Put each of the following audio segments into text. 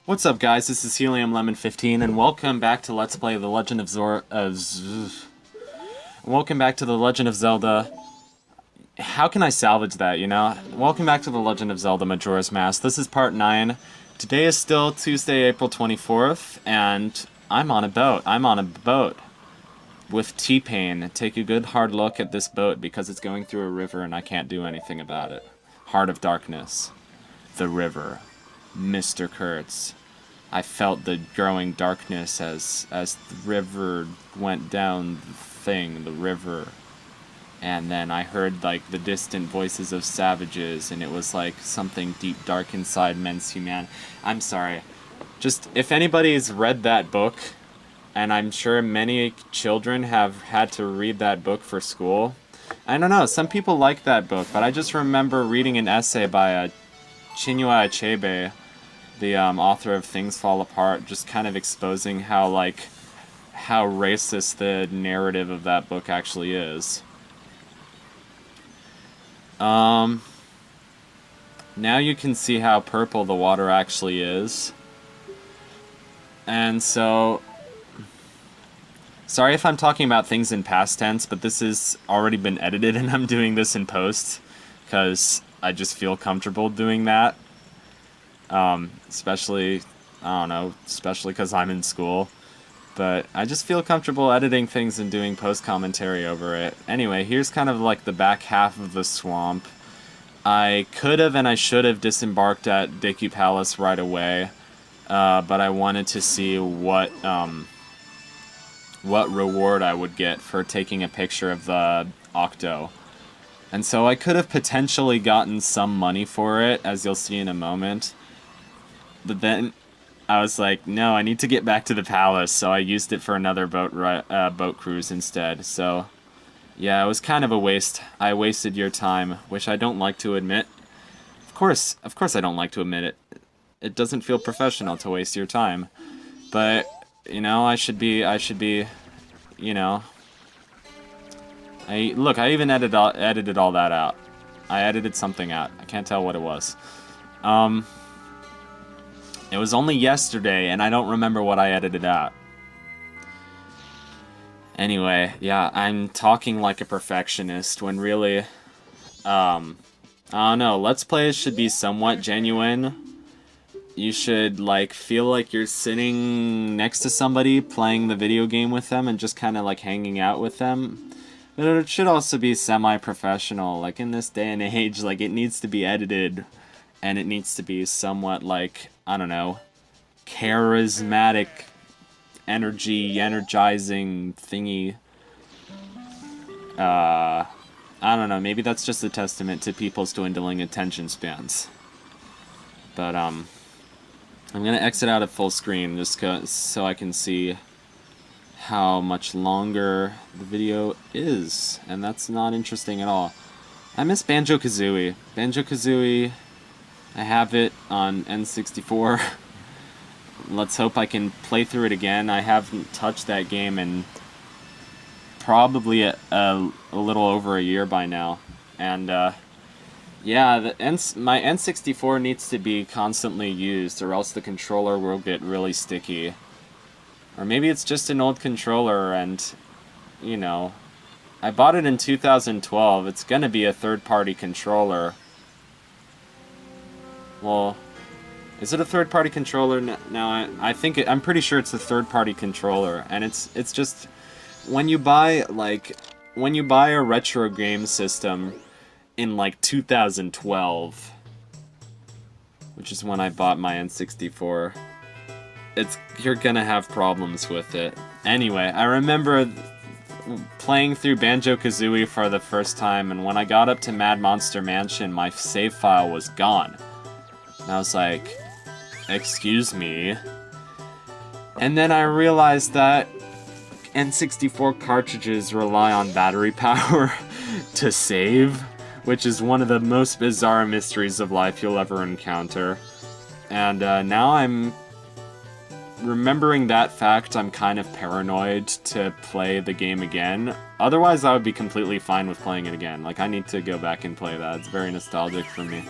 What's up, guys? This is Helium Lemon 15, and welcome back to Let's Play The Legend of Welcome back to The Legend of Zelda. How can I salvage that, you know? Welcome back to The Legend of Zelda Majora's Mask. This is part 9. Today is still Tuesday, April 24th, and I'm on a boat. I'm on a boat with T-Pain. Take a good hard look at this boat because it's going through a river and I can't do anything about it. Heart of Darkness. The river. Mr. Kurtz. I felt the growing darkness as the river went down the river. And then I heard, like, the distant voices of savages, and it was like something deep, dark inside men's human. I'm sorry. Just, if anybody's read that book, and I'm sure many children have had to read that book for school, I don't know, some people like that book, but I just remember reading an essay by Chinua Achebe, the author of Things Fall Apart, just kind of exposing how racist the narrative of that book actually is. Now you can see how purple the water actually is. And so, sorry if I'm talking about things in past tense, but this has already been edited and I'm doing this in post, because I just feel comfortable doing that. Especially, I don't know, especially because I'm in school. But I just feel comfortable editing things and doing post-commentary over it. Anyway, here's kind of like the back half of the swamp. I could have and I should have disembarked at Deku Palace right away, but I wanted to see what reward I would get for taking a picture of the Octo. And so I could have potentially gotten some money for it, as you'll see in a moment. But then I was like, no, I need to get back to the palace, so I used it for another boat cruise instead. So, yeah, it was kind of a waste. I wasted your time, which I don't like to admit. Of course I don't like to admit it. It doesn't feel professional to waste your time. But, you know, I should be, you know. Look, I even edited all that out. I edited something out. I can't tell what it was. It was only yesterday, and I don't remember what I edited out. Anyway, yeah, I'm talking like a perfectionist, when really, I don't know, Let's Plays should be somewhat genuine. You should, like, feel like you're sitting next to somebody, playing the video game with them, and just kind of, like, hanging out with them. But it should also be semi-professional, like, in this day and age, like, it needs to be edited, and it needs to be somewhat, like, I don't know, charismatic, energizing thingy. I don't know, maybe that's just a testament to people's dwindling attention spans. But, I'm gonna exit out of full screen just so I can see how much longer the video is, and that's not interesting at all. I miss Banjo-Kazooie. Banjo-Kazooie, I have it on N64. Let's hope I can play through it again. I haven't touched that game in probably a little over a year by now. And, yeah, my N64 needs to be constantly used, or else the controller will get really sticky. Or maybe it's just an old controller and, you know, I bought it in 2012. It's gonna be a third-party controller. Well, is it a third-party controller now? I'm pretty sure it's a third-party controller, and it's just when you buy a retro game system in like 2012, which is when I bought my N64. You're gonna have problems with it. Anyway, I remember playing through Banjo-Kazooie for the first time, and when I got up to Mad Monster Mansion, my save file was gone. And I was like, excuse me. And then I realized that N64 cartridges rely on battery power to save, which is one of the most bizarre mysteries of life you'll ever encounter. And now I'm remembering that fact, I'm kind of paranoid to play the game again. Otherwise, I would be completely fine with playing it again. Like, I need to go back and play that. It's very nostalgic for me.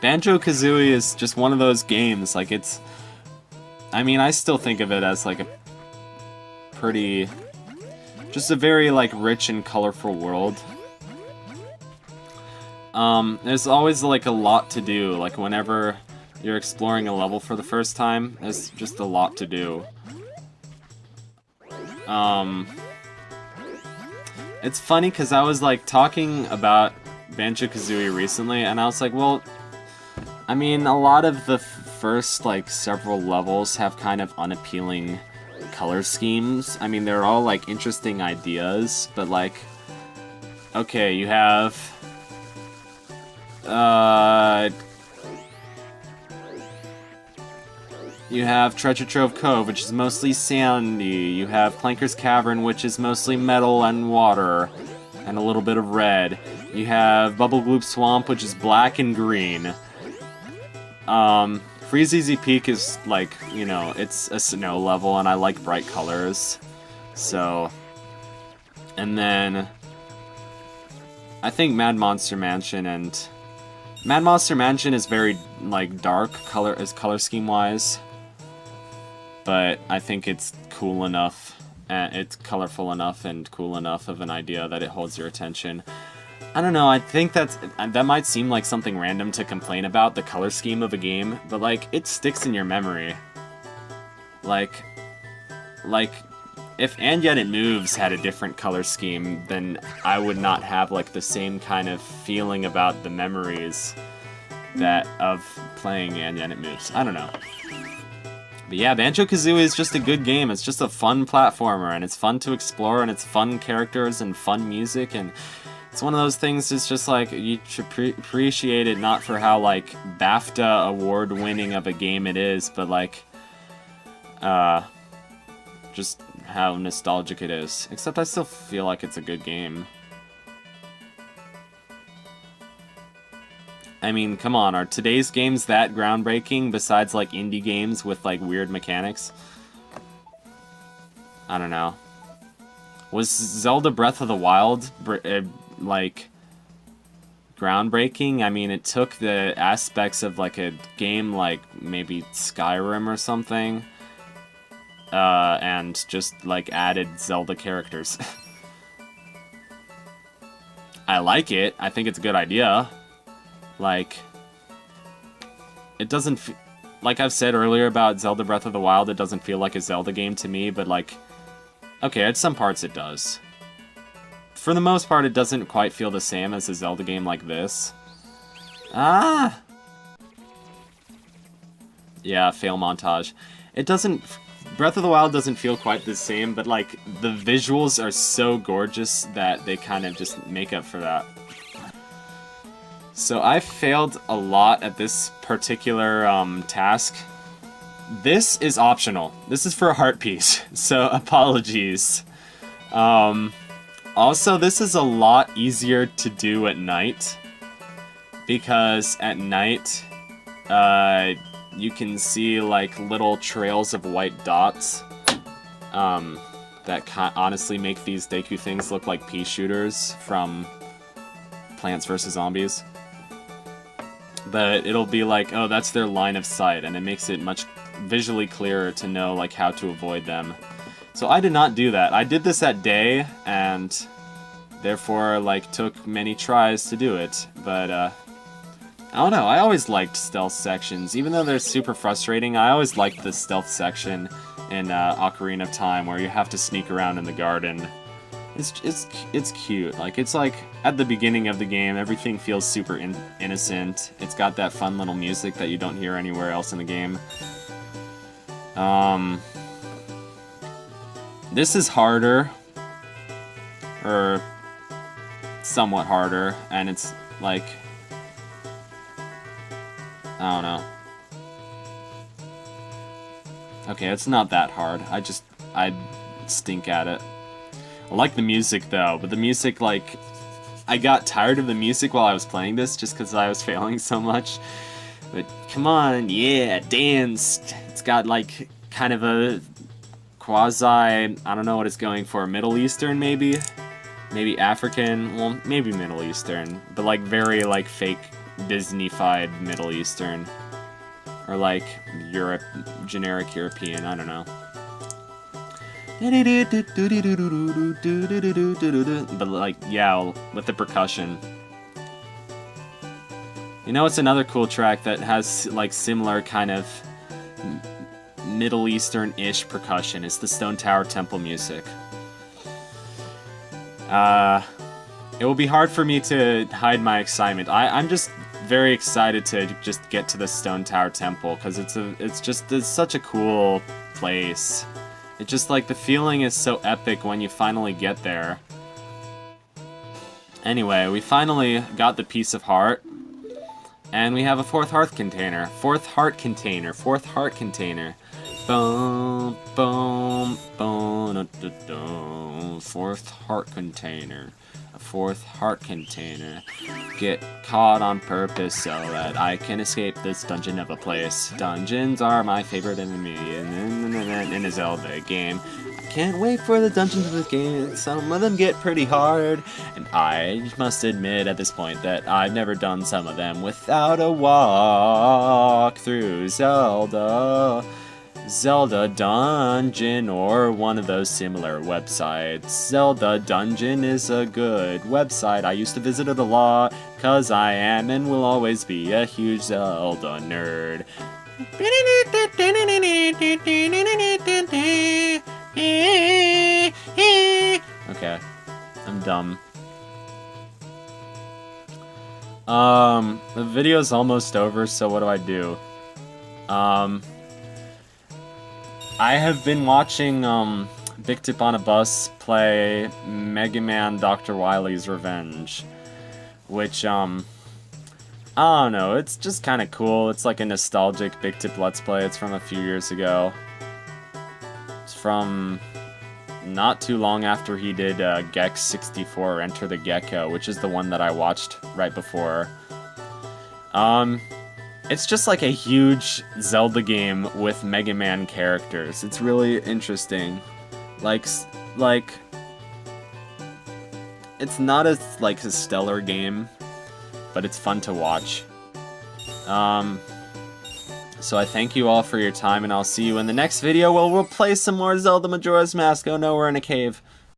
Banjo-Kazooie is just one of those games, like, it's... I mean, I still think of it as, like, a pretty... just a very, like, rich and colorful world. There's always, like, a lot to do, like, whenever you're exploring a level for the first time, there's just a lot to do. It's funny because I was like talking about Banjo-Kazooie recently, and I was like, well, I mean, a lot of the first like several levels have kind of unappealing color schemes. I mean, they're all like interesting ideas, but like, okay, you have Treasure Trove Cove, which is mostly sandy. You have Clanker's Cavern, which is mostly metal and water, and a little bit of red. You have Bubblegloop Swamp, which is black and green. Freezeezy Peak is, like, you know, it's a snow level, and I like bright colors. So... and then... I think Mad Monster Mansion and... Mad Monster Mansion is very, like, dark color scheme-wise. But I think it's cool enough, and it's colorful enough and cool enough of an idea that it holds your attention. I don't know, I think that might seem like something random to complain about, the color scheme of a game, but like, it sticks in your memory. Like, if And Yet It Moves had a different color scheme, then I would not have like the same kind of feeling about the memories that of playing And Yet It Moves. I don't know. But yeah, Banjo-Kazooie is just a good game. It's just a fun platformer, and it's fun to explore, and it's fun characters and fun music, and it's one of those things. It's just like you should appreciate it not for how like BAFTA award-winning of a game it is, but like just how nostalgic it is. Except I still feel like it's a good game. I mean, come on, are today's games that groundbreaking besides, like, indie games with, like, weird mechanics? I don't know. Was Zelda Breath of the Wild, like, groundbreaking? I mean, it took the aspects of, like, a game like maybe Skyrim or something, and just, like, added Zelda characters. I like it. I think it's a good idea. Like, it doesn't like I've said earlier about Zelda Breath of the Wild, it doesn't feel like a Zelda game to me, but like, okay, at some parts it does. For the most part, it doesn't quite feel the same as a Zelda game like this. Ah! Yeah, fail montage. It doesn't... Breath of the Wild doesn't feel quite the same, but like, the visuals are so gorgeous that they kind of just make up for that. So I failed a lot at this particular task. This is optional. This is for a heart piece, so apologies. Also, this is a lot easier to do at night, because at night you can see like little trails of white dots that honestly make these Deku things look like pea shooters from Plants vs. Zombies. But it'll be like, oh, that's their line of sight, and it makes it much visually clearer to know like how to avoid them. So I did not do that. I did this at day, and therefore like took many tries to do it. But I don't know, I always liked stealth sections. Even though they're super frustrating, I always liked the stealth section in Ocarina of Time, where you have to sneak around in the garden. It's cute. Like, it's like, at the beginning of the game, everything feels super innocent. It's got that fun little music that you don't hear anywhere else in the game. This is harder. Or somewhat harder, and it's like, I don't know. Okay, it's not that hard. I stink at it. I like the music though, but the music, like, I got tired of the music while I was playing this just because I was failing so much. But come on, yeah, dance. It's got like kind of a quasi, I don't know what it's going for, Middle Eastern maybe? Maybe African, well, maybe Middle Eastern, but like very like fake Disney-fied Middle Eastern. Or like Europe, generic European, I don't know. But like, yeah, with the percussion. You know, it's another cool track that has like similar kind of Middle Eastern-ish percussion. It's the Stone Tower Temple music. It will be hard for me to hide my excitement. I'm just very excited to just get to the Stone Tower Temple because it's such a cool place. It's just like the feeling is so epic when you finally get there. Anyway, we finally got the Piece of Heart. And we have a fourth heart container. Fourth heart container. Boom, boom, boom, da, da, da. Fourth heart container. A fourth heart container. Get caught on purpose so that I can escape this dungeon of a place. Dungeons are my favorite enemy in a Zelda game. Can't wait for the dungeons of this game. Some of them get pretty hard, and I must admit at this point that I've never done some of them without a walk through Zelda Dungeon, or one of those similar websites. Zelda Dungeon is a good website. I used to visit it a lot, cause I am and will always be a huge Zelda nerd. Okay, I'm dumb. The video's almost over, so what do? I have been watching, Big Tip on a Bus play Mega Man Dr. Wily's Revenge, which, I don't know, it's just kind of cool. It's like a nostalgic Big Tip Let's Play. It's from a few years ago. It's from not too long after he did Gex 64, Enter the Gecko, which is the one that I watched right before. It's just like a huge Zelda game with Mega Man characters. It's really interesting. Like, it's not as, like, a stellar game, but it's fun to watch. So I thank you all for your time, and I'll see you in the next video where we'll play some more Zelda Majora's Mask. Oh no, we're in a cave.